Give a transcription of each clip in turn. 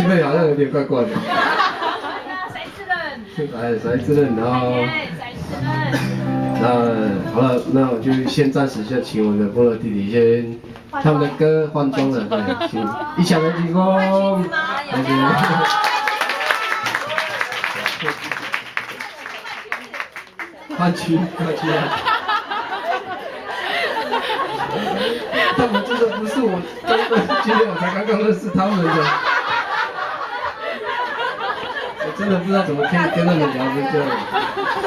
气氛好像有点怪怪的。谁吃人？哎，谁知道？然后，谁吃人？那好了，那我就先暂时先请我的波罗弟弟先他们的歌换装了，对，请一起来提供。换裙，换裙。他们真的不是我真的，今天我才刚刚认识他们的，我真的不知道怎么可以跟他们聊这个。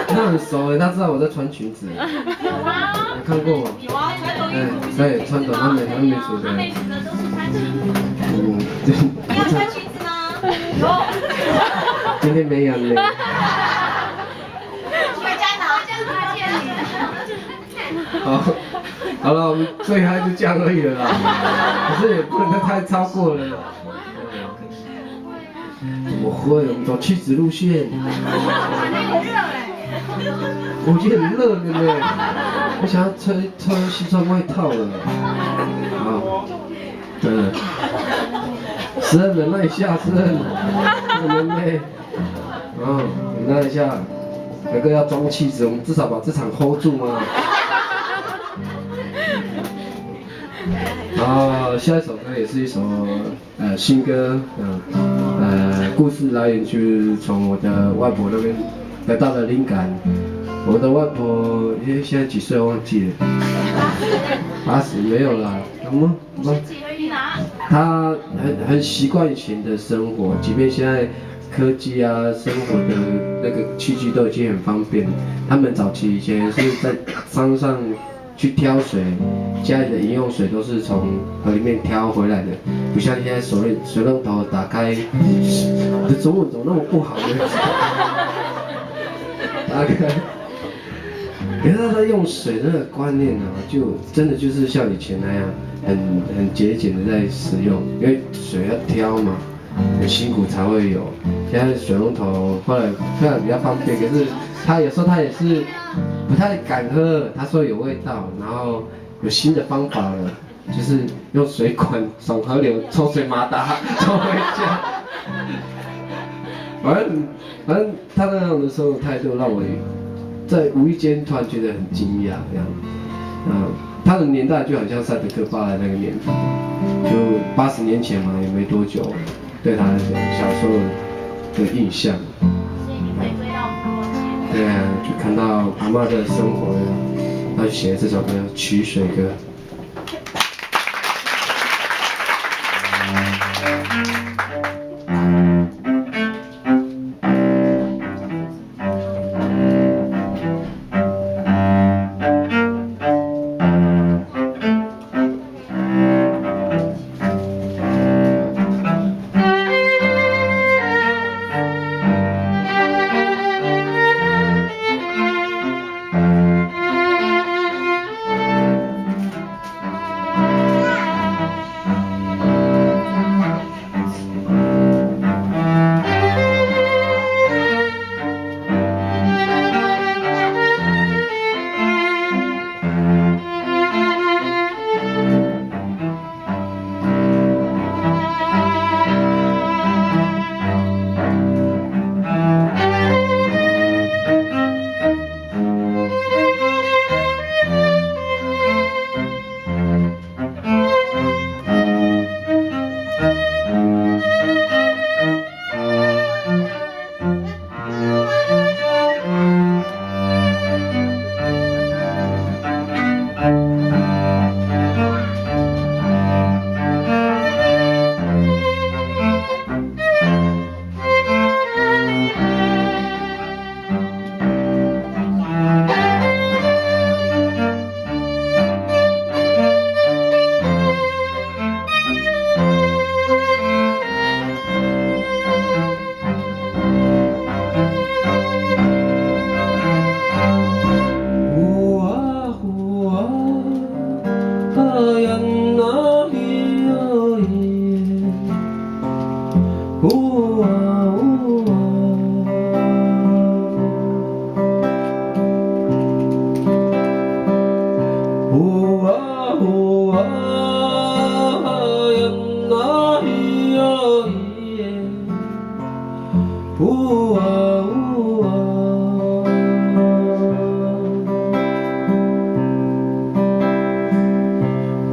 他很熟哎，他知道我在穿裙子。有吗？看过吗？有啊，穿短衣服。对，穿短他们美族的。美族的都是穿裙子。对。你要穿裙子吗？有。今天没有呢。回家拿，这样子他见你。好，好了，我们最嗨就这样而已了啦，可是也不能太超过了。我会，我们走气质路线。我已经很热了呢，我想要穿西装外套了。好，真的。诗人忍耐一下，诗人，这个妹妹，忍耐一下，哥哥要装气质，我们至少把这场 hold 住嘛。下一首歌也是一首新歌，故事来源就是从我的外婆那边得到的灵感。我的外婆现在几岁我忘记了，80没有啦，什么？她很习惯以前的生活，即便现在科技啊，生活的那个器具都已经很方便。他们早期以前是在山上去挑水，家里的饮用水都是从河里面挑回来的，不像现在水龙头打开，这中文怎么那么不好呢？打开，可是他在用水那个观念啊，就真的就是像以前那样，很节俭的在使用，因为水要挑嘛，很辛苦才会有。现在水龙头后来比较方便，可是他有时候他也是不太敢喝，他说有味道，然后有新的方法了，就是用水管从河流抽水马达抽回家。反正他那样的生活态度让我在无意间突然觉得很惊讶，这样，他的年代就很像塞德克巴莱那个年代，就80年前嘛，也没多久，对他来讲小时候的印象。所以你回归到过去。对啊，就看到阿嬤的生活，他就写了这首歌《取水歌》。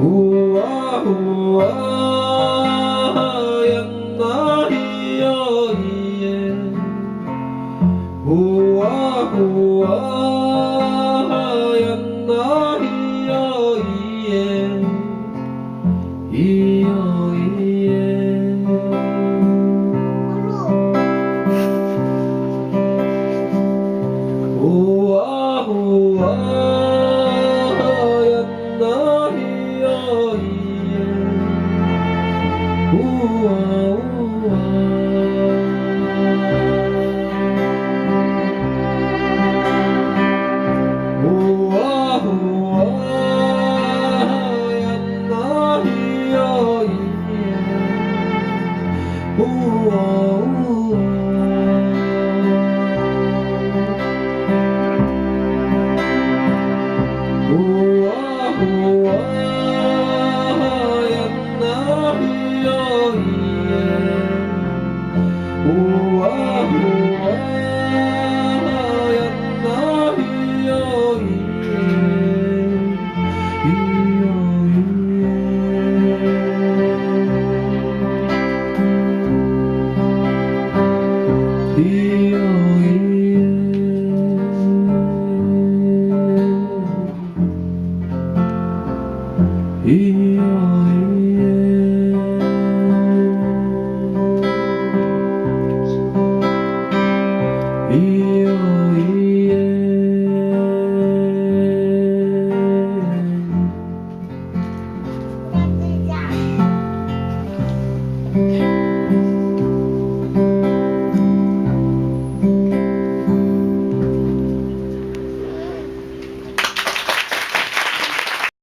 呼啊呼啊，呀那咿哟咿耶，呼啊呼啊，呀那咿哟咿耶，咿哟咿耶。呼啊呼啊，呀那咿哟咿耶，呼啊呼啊。呼啊呼啊，呀那咿哟咿耶，呼啊呼啊。呼啊呼啊，呀那咿哟咿耶，呼啊呼啊，呀那咿哟咿耶，咿哟咿耶，咿哟咿耶。咿哟